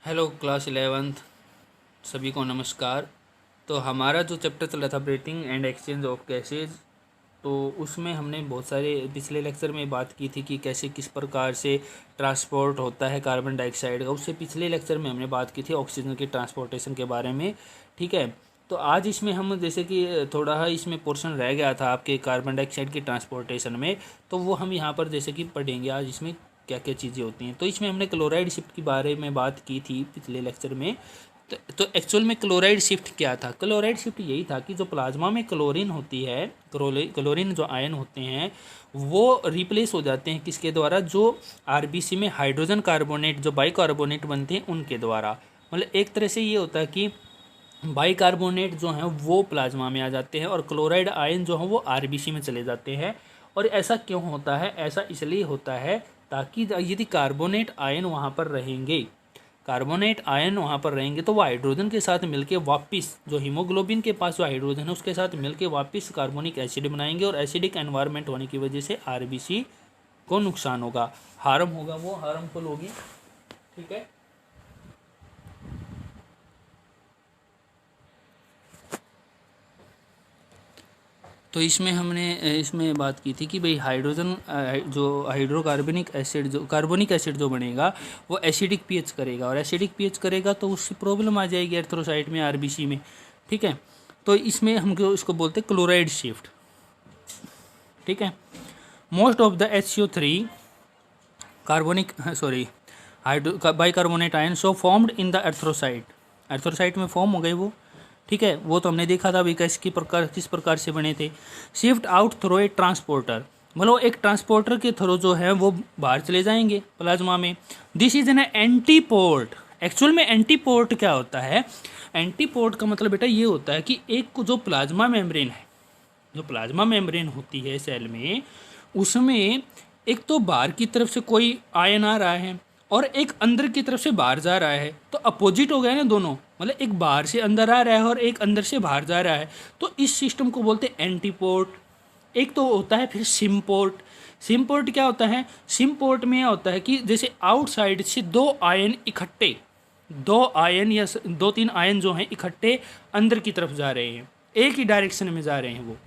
Hello class 11th सभी को नमस्कार। तो हमारा जो चैप्टर चल रहा था breathing and exchange of gases, तो उसमें हमने बहुत सारे पिछले लेक्चर में बात की थी कि कैसे किस प्रकार से ट्रांसपोर्ट होता है कार्बन डाइऑक्साइड का। उससे पिछले लेक्चर में हमने बात की थी ऑक्सीजन के ट्रांसपोर्टेशन के बारे में। ठीक है, तो आज इसमें हम जैसे कि थोड़ा इसमें पोर्शन रह गया था आपके कार्बन डाइऑक्साइड के ट्रांसपोर्टेशन में, तो वो हम यहाँ पर जैसे कि पढ़ेंगे आज इसमें क्या क्या चीज़ें होती हैं। तो इसमें हमने क्लोराइड शिफ्ट के बारे में बात की थी पिछले लेक्चर में। तो एक्चुअल में क्लोराइड शिफ्ट क्या था? क्लोराइड शिफ्ट यही था कि जो प्लाज्मा में क्लोरीन होती है, क्लोरीन जो आयन होते हैं वो रिप्लेस हो जाते हैं किसके द्वारा? जो आरबीसी में हाइड्रोजन कार्बोनेट जो बाइकार्बोनेट बनते हैं उनके द्वारा। मतलब एक तरह से ये होता है कि बाइकार्बोनेट जो हैं वो प्लाज्मा में आ जाते हैं और क्लोराइड आयन जो हैं वो आरबीसी में चले जाते हैं। और ऐसा क्यों होता है? ऐसा इसलिए होता है ताकि यदि कार्बोनेट आयन वहाँ पर रहेंगे, कार्बोनेट आयन वहाँ पर रहेंगे तो वो हाइड्रोजन के साथ मिलके वापस जो हीमोग्लोबिन के पास जो हाइड्रोजन है उसके साथ मिलके वापस कार्बोनिक एसिड बनाएंगे और एसिडिक एनवायरनमेंट होने की वजह से आरबीसी को नुकसान होगा, हार्म होगा, वो हार्मफुल होगी। ठीक है, तो इसमें हमने इसमें बात की थी कि भाई हाइड्रोजन जो हाइड्रोकार्बनिक एसिड जो कार्बोनिक एसिड जो बनेगा वो एसिडिक पीएच करेगा और एसिडिक पीएच करेगा तो उससे प्रॉब्लम आ जाएगी एरिथ्रोसाइट में, आरबीसी में। ठीक है, तो इसमें हम इसको बोलते हैं क्लोराइड शिफ्ट। ठीक है, most of the HCO3 carbonic sorry hydro bicarbonate ion so formed in the erythrocyte में फॉर्म हो गए वो। ठीक है, वो तो हमने देखा था अभी किस प्रकार से बने थे। शिफ्ट आउट थ्रो ए ट्रांसपोर्टर, मतलब एक ट्रांसपोर्टर के थ्रू जो है वो बाहर चले जाएंगे प्लाज्मा में। This is an antiport. Actual में एंटीपोर्ट क्या होता है? एंटीपोर्ट का मतलब बेटा ये होता है कि एक जो प्लाज्मा मेम्ब्रेन है, जो प्लाज्मा मेम्ब्रेन होती है सेल में, उसमें एक तो बाहर की तरफ से कोई आयन आ रहा है और एक अंदर की तरफ से बाहर जा रहा है, तो अपोजिट हो गया ना दोनों। मतलब एक बाहर से अंदर आ रहा है और एक अंदर से बाहर जा रहा है, तो इस सिस्टम को बोलते हैं एंटीपोर्ट। एक तो होता है फिर सिम्पोर्ट। सिम्पोर्ट क्या होता है? सिम्पोर्ट में यह होता है कि जैसे आउटसाइड से दो आयन इकट्ठे, दो आयन या दो तीन आयन जो हैं इकट्ठे अंदर की तरफ जा रहे हैं, एक ही डायरेक्शन में जा रहे हैं, वो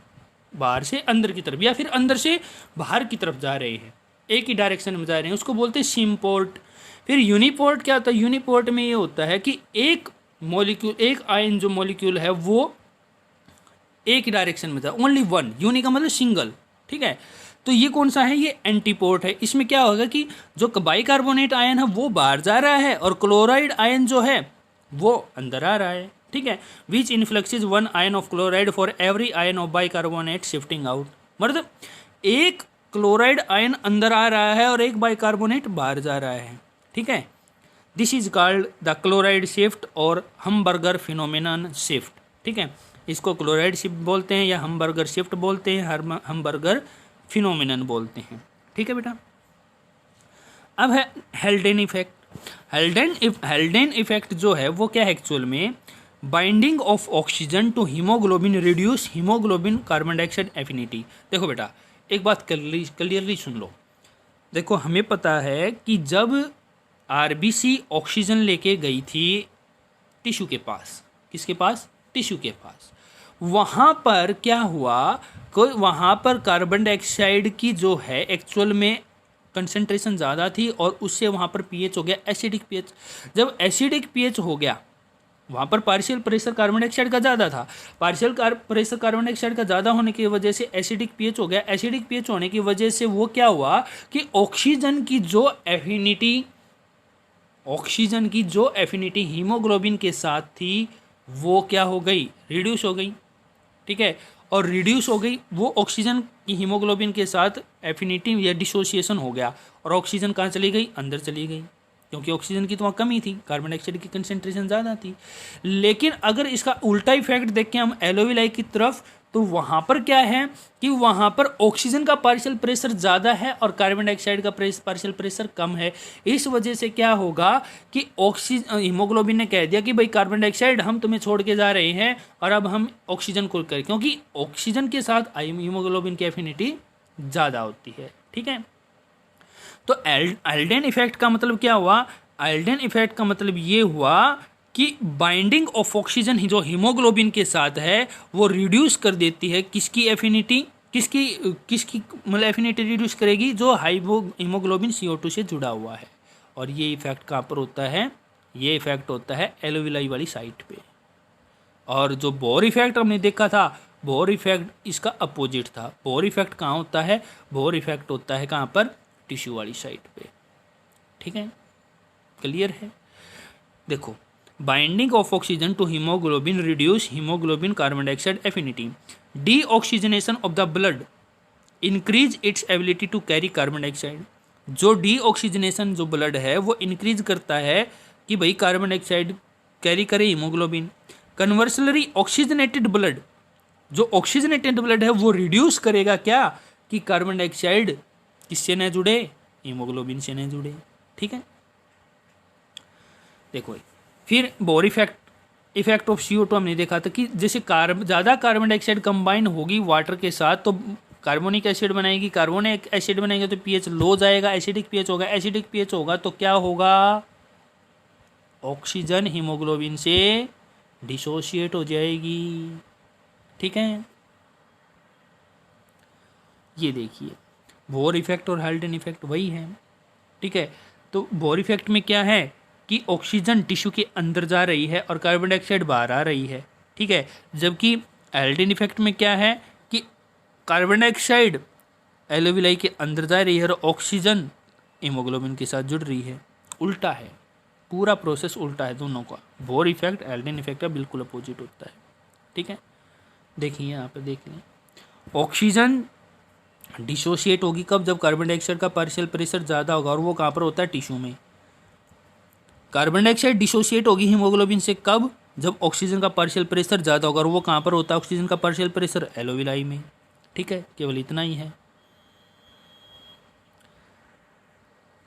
बाहर से अंदर की तरफ या फिर अंदर से बाहर की तरफ जा रहे हैं, एक ही डायरेक्शन में जा रहे हैं, उसको बोलते हैं सिम्पोर्ट। फिर यूनिपोर्ट क्या होता है? यूनिपोर्ट में ये होता है कि एक मॉलिक्यूल, एक आयन जो मॉलिक्यूल है वो एक ही डायरेक्शन में जा, ओनली वन, यूनि का मतलब सिंगल। ठीक है, तो ये कौन सा है? ये एंटीपोर्ट है। इसमें क्या होगा कि जो बाइकार्बोनेट आयन है वो बाहर जा रहा है और क्लोराइड आयन जो है वो अंदर आ रहा है। ठीक है, which influxes one ion of chloride for every ion of bicarbonate shifting out. मतलब एक क्लोराइड आयन अंदर आ रहा है और एक बाइकार्बोनेट बाहर जा रहा है। ठीक है, this is called the chloride shift और हमबर्गर फिनोमिनन शिफ्ट। ठीक है, इसको क्लोराइड शिफ्ट बोलते हैं या हमबर्गर शिफ्ट बोलते हैं, हमबर्गर फिनोमिनन बोलते हैं। ठीक है बेटा, अब है हेल्डेन इफेक्ट। हेल्डेन इफेक्ट जो है वो क्या है एक्चुअल में? Binding of oxygen to haemoglobin reduce haemoglobin carbon dioxide affinity. देखो बेटा, एक बात क्लियरली सुन लो। देखो, हमें पता है कि जब आरबीसी ऑक्सीजन लेके गई थी टिश्यू के पास, किसके पास? टिश्यू के पास। वहाँ पर क्या हुआ? कोई वहाँ पर कार्बन डाइऑक्साइड की जो है एक्चुअल में कंसंट्रेशन ज़्यादा थी और उससे वहाँ पर पीएच हो गया एसिडिक पीएच। जब एसिडिक पीएच हो गया, वहाँ पर पार्शियल प्रेशर कार्बन डाइऑक्साइड का ज़्यादा था, पार्शियल प्रेशर कार्बन डाइऑक्साइड का ज़्यादा होने की वजह से एसिडिक पीएच हो गया। एसिडिक पीएच होने की वजह से वो क्या हुआ कि ऑक्सीजन की जो एफिनिटी हीमोग्लोबिन के साथ थी वो क्या हो गई? रिड्यूस हो गई। ठीक है, और रिड्यूस हो गई वो ऑक्सीजन की हीमोग्लोबिन के साथ एफिनिटी या डिसोसिएशन हो गया और ऑक्सीजन कहाँ चली गई? अंदर चली गई, क्योंकि ऑक्सीजन की तो वहाँ कमी थी, कार्बन डाइऑक्साइड की कंसेंट्रेशन ज़्यादा थी। लेकिन अगर इसका उल्टा इफेक्ट देखें हम एलोविलाई की तरफ, तो वहाँ पर क्या है कि वहाँ पर ऑक्सीजन का पार्शियल प्रेशर ज़्यादा है और कार्बन डाइऑक्साइड का पार्शियल प्रेशर कम है। इस वजह से क्या होगा कि ऑक्सीजन, हीमोग्लोबिन ने कह दिया कि भाई कार्बन डाइऑक्साइड हम तुम्हें छोड़ के जा रहे हैं और अब हम ऑक्सीजन को करें, क्योंकि ऑक्सीजन के साथ हीमोग्लोबिन की एफिनिटी ज़्यादा होती है। ठीक है, तो एल्डेन इफेक्ट का मतलब क्या हुआ? आयोडीन इफेक्ट का मतलब ये हुआ कि बाइंडिंग ऑफ ऑक्सीजन जो हीमोग्लोबिन के साथ है वो रिड्यूस कर देती है किसकी एफिनिटी, किसकी किसकी मतलब एफिनिटी रिड्यूस करेगी, जो हीमोग्लोबिन CO2 से जुड़ा हुआ है। और ये इफेक्ट कहाँ पर होता है, ये इफेक्ट होता है एलोविलाई वाली साइट पे। और जो बोर इफेक्ट हमने देखा था, बोर इफेक्ट इसका अपोजिट था। बोर इफेक्ट कहाँ होता है, बोर इफेक्ट होता है कहाँ पर, टिश्यू वाली साइट पे। ठीक है, क्लियर है। देखो, binding of oxygen to haemoglobin reduce haemoglobin carbon dioxide affinity, deoxygenation of the blood increase its ability to carry carbon dioxide. जो डीऑक्सीजनेशन जो ब्लड है वो इंक्रीज करता है कि भाई कार्बन डाइऑक्साइड कैरी करे हीमोग्लोबिन। कन्वर्सली ऑक्सीजनेटेड ब्लड, जो ऑक्सीजनेटेड ब्लड है वो रिड्यूस करेगा क्या, कि कार्बन डाइऑक्साइड किससे न जुड़े, हीमोग्लोबिन से न जुड़े। ठीक है, देखो फिर बोर इफेक्ट ऑफ CO2 हमने देखा था कि जैसे ज़्यादा कार्बन डाइऑक्साइड कंबाइन होगी वाटर के साथ तो कार्बोनिक एसिड बनाएगी, कार्बोनिक एसिड बनाएंगे तो pH लो जाएगा, एसिडिक pH होगा, एसिडिक pH होगा तो क्या होगा, ऑक्सीजन हीमोग्लोबिन से डिसोशिएट हो जाएगी। ठीक है, ये देखिए बोर इफेक्ट और हाल्डेन इफेक्ट वही है। ठीक है, तो बोर इफेक्ट में क्या है कि ऑक्सीजन टिश्यू के अंदर जा रही है और कार्बन डाइऑक्साइड बाहर आ रही है। ठीक है, जबकि हाल्डेन इफेक्ट में क्या है कि कार्बन डाइऑक्साइड एलोविलाई के अंदर जा रही है और ऑक्सीजन हीमोग्लोबिन के साथ जुड़ रही है। उल्टा है, पूरा प्रोसेस उल्टा है दोनों का। बोर इफेक्ट हाल्डेन इफेक्ट का बिल्कुल अपोजिट होता है। ठीक है, देखिए यहाँ पे देख लें, ऑक्सीजन डिसोशिएट होगी कब, जब कार्बन डाइऑक्साइड का पार्शियल प्रेशर ज़्यादा होगा, और वो कहाँ पर होता है, टिश्यू में। कार्बन डाइऑक्साइड डिसोशिएट होगी हीमोग्लोबिन से कब, जब ऑक्सीजन का पार्शियल प्रेशर ज़्यादा होगा, और वो कहाँ पर होता है ऑक्सीजन का पार्शियल प्रेशर, एलोविलाई में। ठीक है, केवल इतना ही है।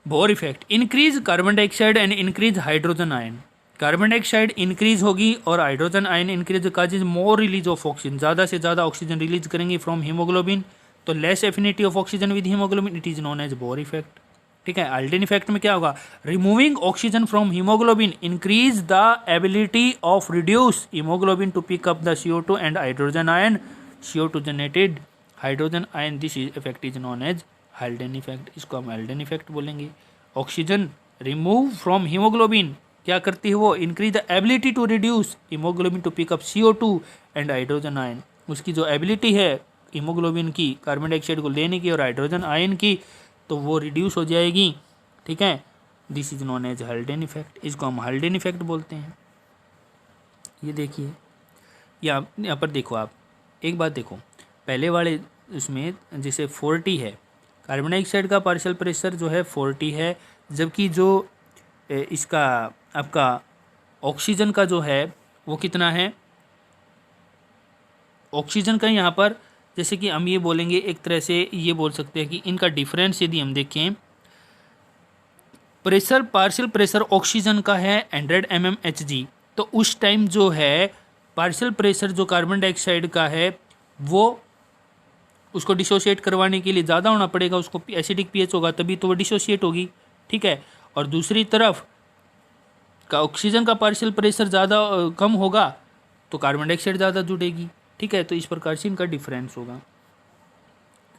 Bohr effect, increase carbon dioxide and increase hydrogen ion. Carbon dioxide increase होगी और hydrogen ion increase causes more release of oxygen, ज़्यादा से ज़्यादा ऑक्सीजन रिलीज करेंगे फ्रॉम हीमोग्लोबिन, तो less affinity of oxygen with haemoglobin, it is known as Bohr effect. ठीक है, Haldane effect में क्या होगा, removing oxygen from haemoglobin increase the ability of reduce haemoglobin to pick up the CO2 and hydrogen ion, CO2 generated hydrogen ion, this effect is known as Haldane effect. इसको हम Haldane effect बोलेंगे। Oxygen remove from haemoglobin क्या करती है वो, increase the ability to reduce haemoglobin to pick up CO2 and hydrogen ion. उसकी जो ability है हीमोग्लोबिन की कार्बन डाइऑक्साइड को लेने की और हाइड्रोजन आयन की, तो वो रिड्यूस हो जाएगी। ठीक है, this is known as Haldane effect. इसको हम हाल्डेन इफेक्ट बोलते हैं। ये देखिए, यहाँ पर देखो, आप एक बात देखो, पहले वाले उसमें जैसे 40 है, कार्बन डाइऑक्साइड का पार्शियल प्रेशर जो है 40 है, जबकि जो इसका आपका ऑक्सीजन का जो है वो कितना है, ऑक्सीजन का यहाँ पर जैसे कि हम ये बोलेंगे, एक तरह से ये बोल सकते हैं कि इनका डिफरेंस यदि हम देखें, प्रेशर पार्शियल प्रेशर ऑक्सीजन का है 100 mmHg, तो उस टाइम जो है पार्शियल प्रेशर जो कार्बन डाइऑक्साइड का है वो उसको डिसोशिएट करवाने के लिए ज़्यादा होना पड़ेगा, उसको एसिडिक pH होगा तभी तो वो डिसोशिएट होगी। ठीक है, और दूसरी तरफ का ऑक्सीजन का पार्शियल प्रेशर ज़्यादा कम होगा तो कार्बन डाइऑक्साइड ज़्यादा जुड़ेगी। ठीक है, तो इस प्रकार से इनका डिफरेंस होगा।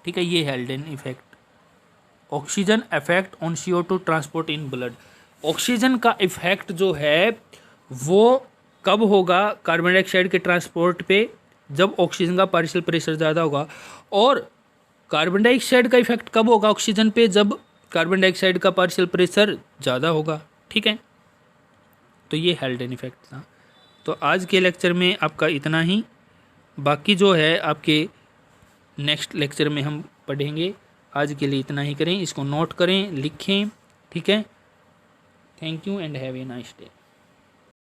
ठीक है, ये है Haldane effect. Oxygen effect on CO2 transport in blood. Oxygen का इफेक्ट जो है वो कब होगा कार्बन डाइऑक्साइड के ट्रांसपोर्ट पे, जब ऑक्सीजन का पार्शियल प्रेशर ज़्यादा होगा, और कार्बन डाइऑक्साइड का इफेक्ट कब होगा ऑक्सीजन पे, जब कार्बन डाइऑक्साइड का पार्शियल प्रेशर ज़्यादा होगा। ठीक है, तो ये हाल्डेन इफेक्ट था। तो आज के लेक्चर में आपका इतना ही, बाकी जो है आपके नेक्स्ट लेक्चर में हम पढ़ेंगे। आज के लिए इतना ही करें, इसको नोट करें, लिखें। ठीक है, thank you and have a nice day.